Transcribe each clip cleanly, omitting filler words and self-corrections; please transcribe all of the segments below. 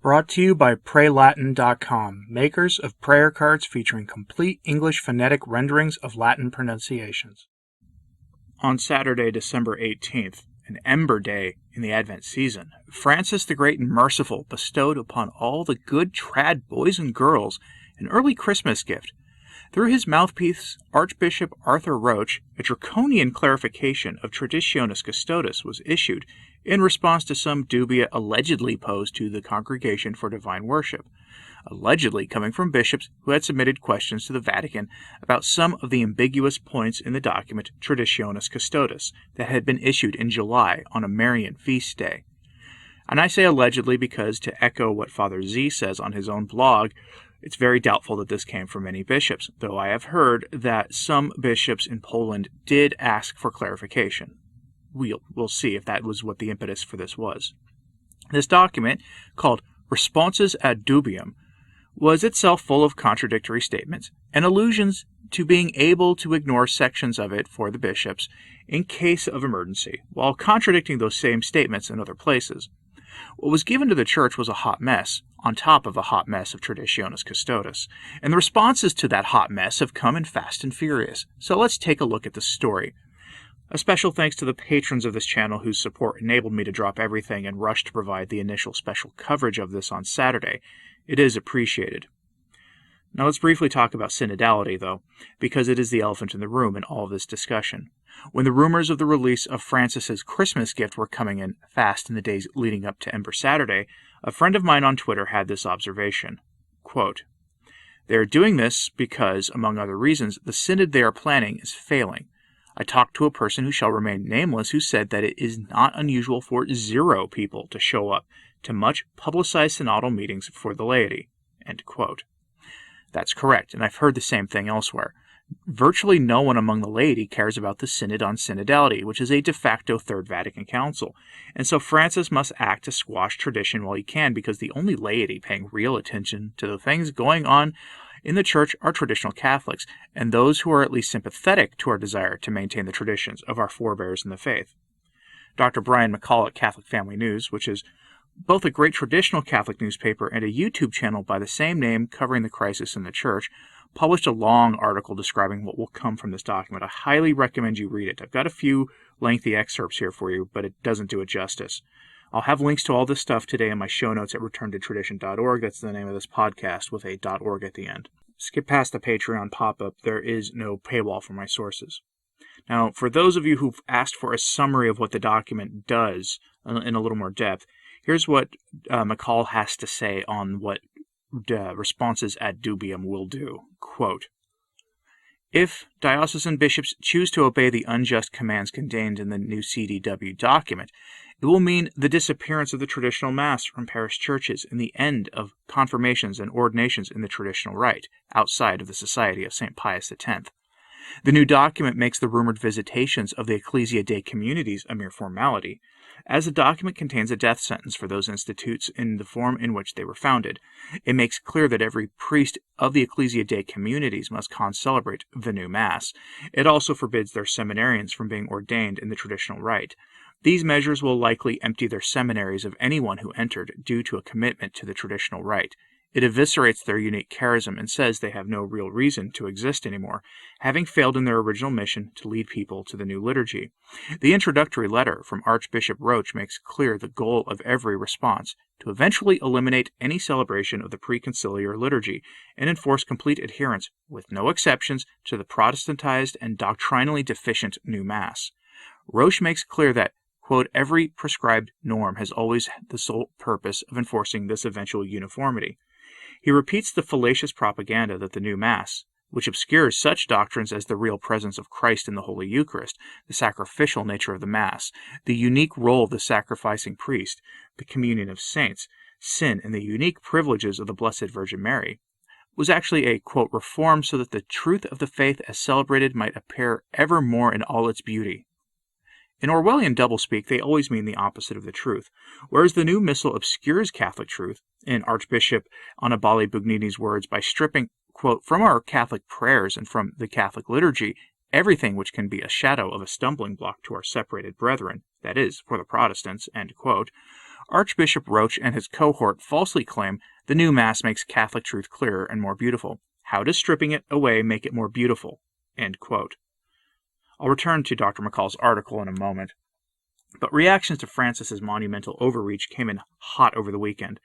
Brought to you by PrayLatin.com, makers of prayer cards featuring complete English phonetic renderings of Latin pronunciations. On Saturday, December 18th, an Ember Day in the Advent season, Francis the Great and Merciful bestowed upon all the good trad boys and girls an early Christmas gift. Through his mouthpiece, Archbishop Arthur Roche, a draconian clarification of Traditionis Custodes was issued in response to some dubia allegedly posed to the Congregation for Divine Worship, allegedly coming from bishops who had submitted questions to the Vatican about some of the ambiguous points in the document Traditionis Custodes that had been issued in July on a Marian feast day. And I say allegedly because, to echo what Father Z says on his own blog, it's very doubtful that this came from any bishops, though I have heard that some bishops in Poland did ask for clarification. We'll see if that was what the impetus for this was. This document, called Responses ad Dubium, was itself full of contradictory statements and allusions to being able to ignore sections of it for the bishops in case of emergency, while contradicting those same statements in other places. What was given to the Church was a hot mess, on top of a hot mess of Traditionis Custodes, and the responses to that hot mess have come in fast and furious. So let's take a look at the story. A special thanks to the patrons of this channel whose support enabled me to drop everything and rush to provide the initial special coverage of this on Saturday. It is appreciated. Now let's briefly talk about synodality, though, because it is the elephant in the room in all of this discussion. When the rumors of the release of Francis's Christmas gift were coming in fast in the days leading up to Ember Saturday, a friend of mine on Twitter had this observation. Quote, "They are doing this because, among other reasons, the synod they are planning is failing. I talked to a person who shall remain nameless who said that it is not unusual for 0 people to show up to much publicized synodal meetings for the laity." End quote. That's correct, and I've heard the same thing elsewhere. Virtually no one among the laity cares about the Synod on Synodality, which is a de facto Third Vatican Council, and so Francis must act to squash tradition while he can, because the only laity paying real attention to the things going on in the Church are traditional Catholics, and those who are at least sympathetic to our desire to maintain the traditions of our forebears in the faith. Dr. Brian McCall at Catholic Family News, which is both a great traditional Catholic newspaper and a YouTube channel by the same name covering the crisis in the Church, published a long article describing what will come from this document. I highly recommend you read it. I've got a few lengthy excerpts here for you, but it doesn't do it justice. I'll have links to all this stuff today in my show notes at returntotradition.org. That's the name of this podcast with a .org at the end. Skip past the Patreon pop-up. There is no paywall for my sources. Now, for those of you who've asked for a summary of what the document does in a little more depth, here's what McCall has to say on what Responses ad Dubium will do. Quote, "If diocesan bishops choose to obey the unjust commands contained in the new CDW document, it will mean the disappearance of the traditional Mass from parish churches and the end of confirmations and ordinations in the traditional rite, outside of the Society of St. Pius X. The new document makes the rumored visitations of the Ecclesia Dei communities a mere formality, as the document contains a death sentence for those institutes in the form in which they were founded. It makes clear that every priest of the Ecclesia Dei communities must concelebrate the new Mass. It also forbids their seminarians from being ordained in the traditional rite. These measures will likely empty their seminaries of anyone who entered due to a commitment to the traditional rite. It eviscerates their unique charism and says they have no real reason to exist anymore, having failed in their original mission to lead people to the new liturgy. The introductory letter from Archbishop Roche makes clear the goal of every response, to eventually eliminate any celebration of the preconciliar liturgy and enforce complete adherence, with no exceptions, to the Protestantized and doctrinally deficient new Mass. Roche makes clear that, quote, every prescribed norm has always the sole purpose of enforcing this eventual uniformity. He repeats the fallacious propaganda that the new Mass, which obscures such doctrines as the real presence of Christ in the Holy Eucharist, the sacrificial nature of the Mass, the unique role of the sacrificing priest, the communion of saints, sin, and the unique privileges of the Blessed Virgin Mary, was actually a, quote, reform so that the truth of the faith as celebrated might appear ever more in all its beauty. In Orwellian doublespeak, they always mean the opposite of the truth. Whereas the new missal obscures Catholic truth, in Archbishop Annibale Bugnini's words, by stripping, quote, from our Catholic prayers and from the Catholic liturgy, everything which can be a shadow of a stumbling block to our separated brethren, that is, for the Protestants, end quote, Archbishop Roach and his cohort falsely claim the new Mass makes Catholic truth clearer and more beautiful. How does stripping it away make it more beautiful?" End quote. I'll return to Dr. McCall's article in a moment. But reactions to Francis's monumental overreach came in hot over the weekend.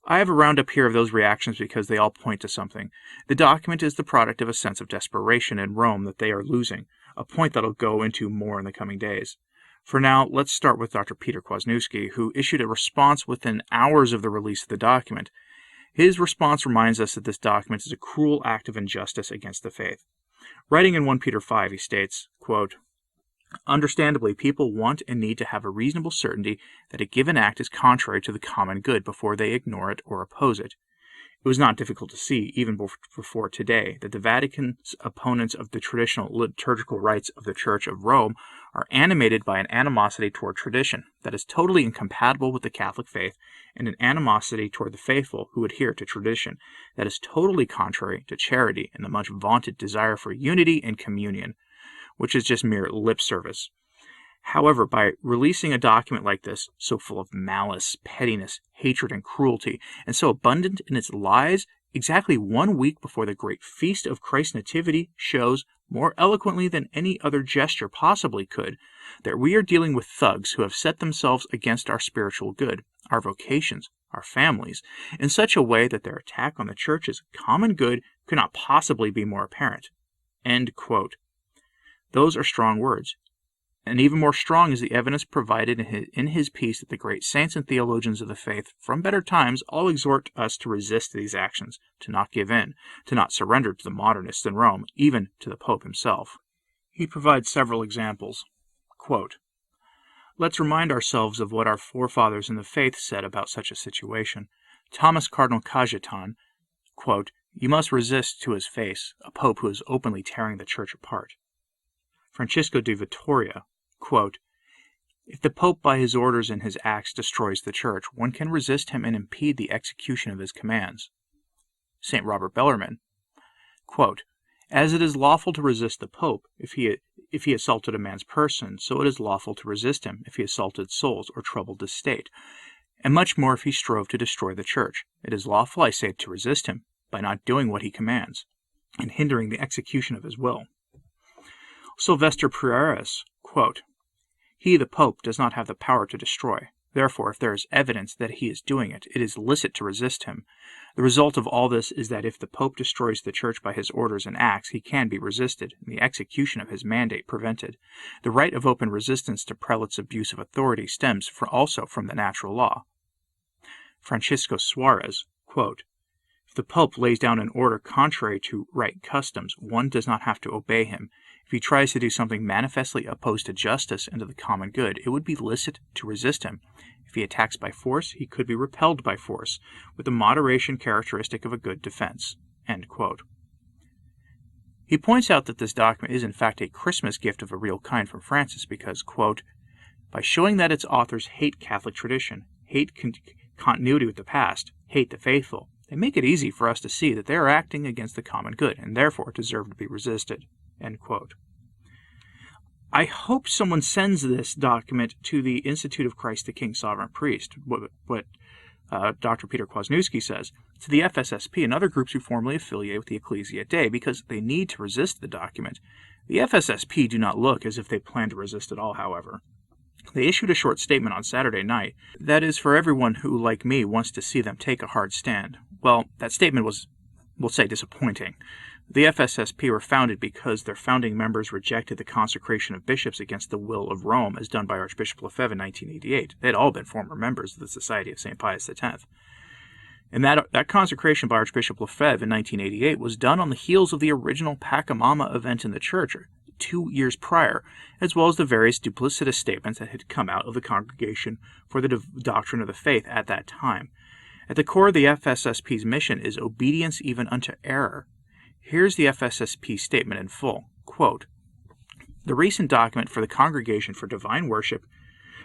I have a roundup here of those reactions because they all point to something. The document is the product of a sense of desperation in Rome that they are losing, a point that I'll go into more in the coming days. For now, let's start with Dr. Peter Kwasniewski, who issued a response within hours of the release of the document. His response reminds us that this document is a cruel act of injustice against the faith. Writing in 1 Peter 5, he states, quote, "Understandably, people want and need to have a reasonable certainty that a given act is contrary to the common good before they ignore it or oppose it. It was not difficult to see, even before today, that the Vatican's opponents of the traditional liturgical rites of the Church of Rome are animated by an animosity toward tradition that is totally incompatible with the Catholic faith, and an animosity toward the faithful who adhere to tradition that is totally contrary to charity and the much vaunted desire for unity and communion, which is just mere lip service. However, by releasing a document like this, so full of malice, pettiness, hatred, and cruelty, and so abundant in its lies, exactly 1 week before the great feast of Christ's Nativity, shows, more eloquently than any other gesture possibly could, that we are dealing with thugs who have set themselves against our spiritual good, our vocations, our families, in such a way that their attack on the Church's common good could not possibly be more apparent." End quote. Those are strong words. And even more strong is the evidence provided in his piece that the great saints and theologians of the faith from better times all exhort us to resist these actions, to not give in, to not surrender to the modernists in Rome, even to the Pope himself. He provides several examples. Quote, "Let's remind ourselves of what our forefathers in the faith said about such a situation. Thomas Cardinal Cajetan, quote, 'You must resist to his face a Pope who is openly tearing the Church apart.' Francisco de Vitoria, quote, 'If the Pope by his orders and his acts destroys the Church, one can resist him and impede the execution of his commands.' St. Robert Bellarmine, quote, 'As it is lawful to resist the Pope if he assaulted a man's person, so it is lawful to resist him if he assaulted souls or troubled the state, and much more if he strove to destroy the Church. It is lawful, I say, to resist him by not doing what he commands, and hindering the execution of his will.' Sylvester Prierius, quote, 'He, the Pope, does not have the power to destroy. Therefore, if there is evidence that he is doing it, it is licit to resist him. The result of all this is that if the Pope destroys the Church by his orders and acts, he can be resisted, and the execution of his mandate prevented. The right of open resistance to prelates' abuse of authority stems also from the natural law.' Francisco Suarez, quote, 'If the Pope lays down an order contrary to right customs, one does not have to obey him. If he tries to do something manifestly opposed to justice and to the common good, it would be licit to resist him. If he attacks by force, he could be repelled by force, with the moderation characteristic of a good defense.' End quote. He points out that this document is in fact a Christmas gift of a real kind from Francis because, quote, 'By showing that its authors hate Catholic tradition, hate continuity with the past, hate the faithful, they make it easy for us to see that they are acting against the common good and therefore deserve to be resisted.' End quote. I hope someone sends this document to the Institute of Christ the King Sovereign Priest, what Dr. Peter Kwasniewski says, to the FSSP and other groups who formally affiliate with the Ecclesia Dei because they need to resist the document. The FSSP do not look as if they plan to resist at all, however. They issued a short statement on Saturday night that is for everyone who, like me, wants to see them take a hard stand. Well, that statement was, we'll say, disappointing. The FSSP were founded because their founding members rejected the consecration of bishops against the will of Rome as done by Archbishop Lefebvre in 1988. They had all been former members of the Society of St. Pius X. And that consecration by Archbishop Lefebvre in 1988 was done on the heels of the original Pachamama event in the church 2 years prior, as well as the various duplicitous statements that had come out of the Congregation for the Doctrine of the Faith at that time. At the core of the FSSP's mission is obedience even unto error. Here's the FSSP statement in full. Quote, "The recent document for the Congregation for Divine Worship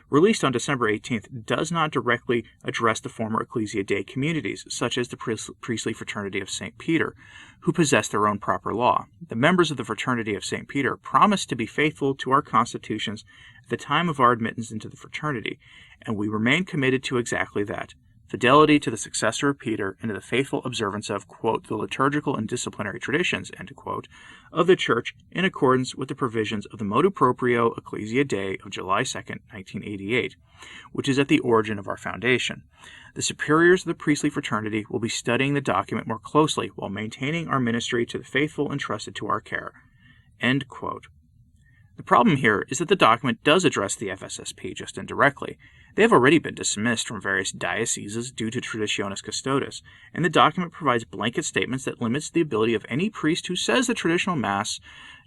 released on December 18th, does not directly address the former Ecclesia Dei communities, such as the priestly fraternity of St. Peter, who possess their own proper law. The members of the fraternity of St. Peter promised to be faithful to our constitutions at the time of our admittance into the fraternity, and we remain committed to exactly that. Fidelity to the successor of Peter and to the faithful observance of, quote, the liturgical and disciplinary traditions, end quote, of the Church in accordance with the provisions of the Motu Proprio Ecclesia Dei of July 2, 1988, which is at the origin of our foundation. The superiors of the priestly fraternity will be studying the document more closely while maintaining our ministry to the faithful entrusted to our care, end quote. The problem here is that the document does address the FSSP just indirectly. They have already been dismissed from various dioceses due to Traditionis Custodes, and the document provides blanket statements that limits the ability of any priest who says the traditional Mass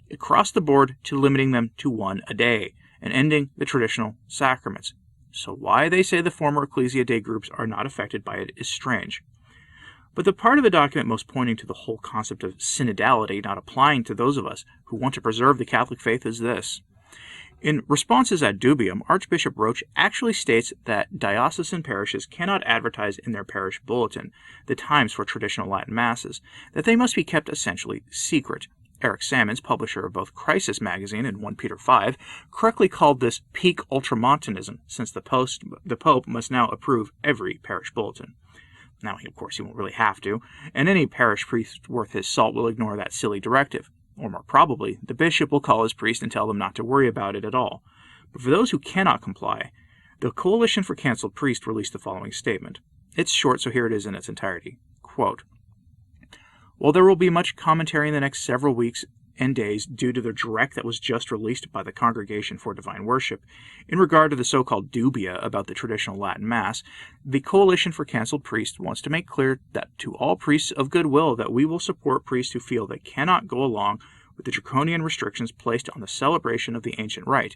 across the board to limiting them to one a day, and ending the traditional sacraments. So why they say the former Ecclesia Dei groups are not affected by it is strange. But the part of the document most pointing to the whole concept of synodality not applying to those of us who want to preserve the Catholic faith is this. In Responses ad Dubium, Archbishop Roche actually states that diocesan parishes cannot advertise in their parish bulletin the times for traditional Latin Masses, that they must be kept essentially secret. Eric Salmons, publisher of both Crisis magazine and 1 Peter 5, correctly called this peak ultramontanism, since the Pope must now approve every parish bulletin. Now, of course, he won't really have to, and any parish priest worth his salt will ignore that silly directive. Or more probably, the bishop will call his priest and tell them not to worry about it at all. But for those who cannot comply, the Coalition for Cancelled Priests released the following statement. It's short, so here it is in its entirety. Quote, while there will be much commentary in the next several weeks and days due to the direct that was just released by the Congregation for Divine Worship in regard to the so-called dubia about the traditional Latin Mass, the Coalition for Cancelled Priests wants to make clear that to all priests of goodwill that we will support priests who feel they cannot go along with the draconian restrictions placed on the celebration of the ancient rite,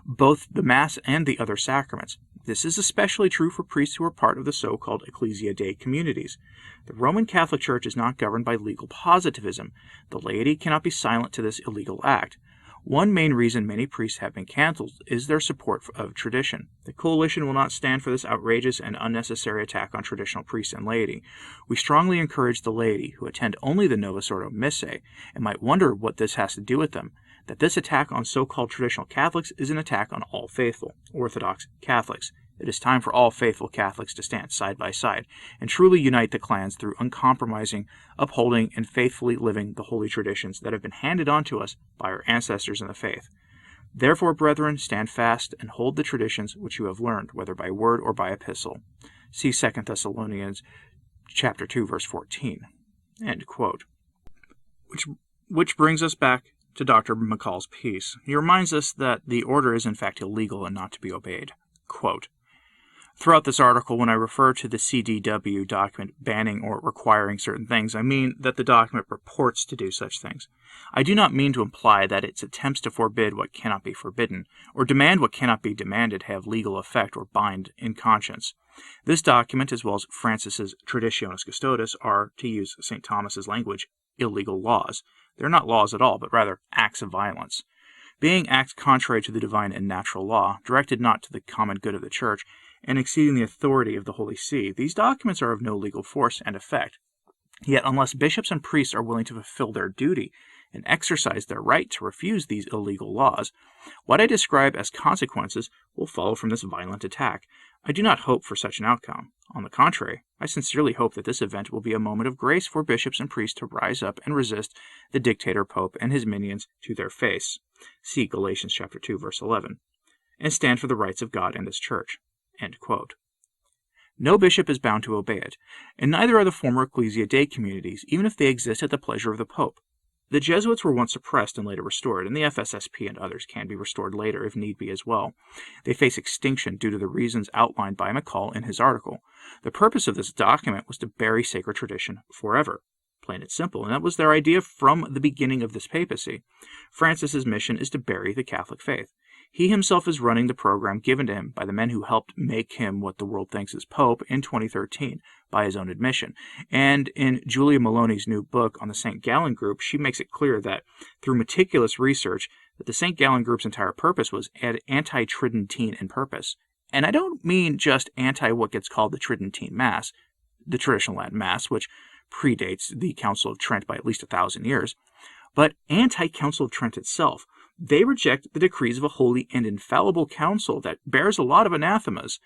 both the Mass and the other sacraments. This is especially true for priests who are part of the so-called Ecclesia Dei communities. The Roman Catholic Church is not governed by legal positivism. The laity cannot be silent to this illegal act. One main reason many priests have been cancelled is their support of tradition. The Coalition will not stand for this outrageous and unnecessary attack on traditional priests and laity. We strongly encourage the laity, who attend only the Novus Ordo Missae, and might wonder what this has to do with them, that this attack on so-called traditional Catholics is an attack on all faithful, Orthodox Catholics. It is time for all faithful Catholics to stand side by side and truly unite the clans through uncompromising, upholding, and faithfully living the holy traditions that have been handed on to us by our ancestors in the faith. Therefore, brethren, stand fast and hold the traditions which you have learned, whether by word or by epistle. See 2 Thessalonians chapter 2, verse 14. End quote. Which brings us back to Dr. McCall's piece. He reminds us that the order is in fact illegal and not to be obeyed. Quote, throughout this article, when I refer to the CDW document banning or requiring certain things, I mean that the document purports to do such things. I do not mean to imply that its attempts to forbid what cannot be forbidden, or demand what cannot be demanded, have legal effect or bind in conscience. This document, as well as Francis's Traditionis Custodes, are, to use St. Thomas's language, illegal laws. They're not laws at all, but rather acts of violence. Being acts contrary to the divine and natural law, directed not to the common good of the Church, and exceeding the authority of the Holy See, these documents are of no legal force and effect. Yet unless bishops and priests are willing to fulfill their duty and exercise their right to refuse these illegal laws, what I describe as consequences will follow from this violent attack. I do not hope for such an outcome. On the contrary, I sincerely hope that this event will be a moment of grace for bishops and priests to rise up and resist the dictator Pope and his minions to their face. See Galatians chapter 2, verse 11. And stand for the rights of God and His Church. End quote. No bishop is bound to obey it, and neither are the former Ecclesia Dei communities, even if they exist at the pleasure of the Pope. The Jesuits were once suppressed and later restored, and the FSSP and others can be restored later if need be as well. They face extinction due to the reasons outlined by McCall in his article. The purpose of this document was to bury sacred tradition forever. Plain and simple, and that was their idea from the beginning of this papacy. Francis's mission is to bury the Catholic faith. He himself is running the program given to him by the men who helped make him what the world thinks is Pope in 2013, by his own admission. And in Julia Maloney's new book on the St. Gallen Group, she makes it clear that, through meticulous research, that the St. Gallen Group's entire purpose was anti-Tridentine in purpose. And I don't mean just anti what gets called the Tridentine Mass, the traditional Latin Mass, which predates the Council of Trent by at least 1,000 years, but anti-Council of Trent itself. They reject the decrees of a holy and infallible council that bears a lot of anathemas,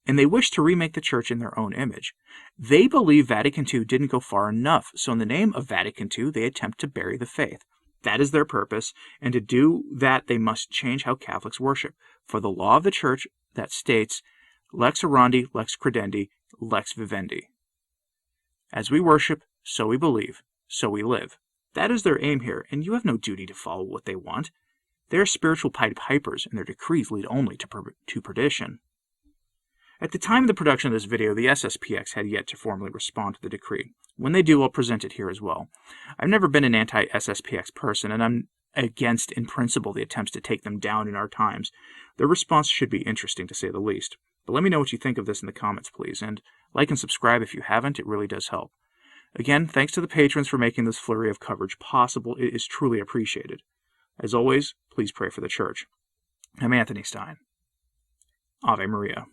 and they wish to remake the Church in their own image. They believe Vatican II didn't go far enough, so in the name of Vatican II, they attempt to bury the faith. That is their purpose, and to do that they must change how Catholics worship. For the law of the Church that states, lex orandi, lex credendi, lex vivendi. As we worship, so we believe, so we live. That is their aim here, and you have no duty to follow what they want. They are spiritual Pied Pipers, and their decrees lead only to perdition. At the time of the production of this video, the SSPX had yet to formally respond to the decree. When they do, I'll present it here as well. I've never been an anti-SSPX person, and I'm against, in principle, the attempts to take them down in our times. Their response should be interesting, to say the least. But let me know what you think of this in the comments, please, and like and subscribe if you haven't. It really does help. Again, thanks to the patrons for making this flurry of coverage possible. It is truly appreciated. As always, please pray for the Church. I'm Anthony Stine. Ave Maria.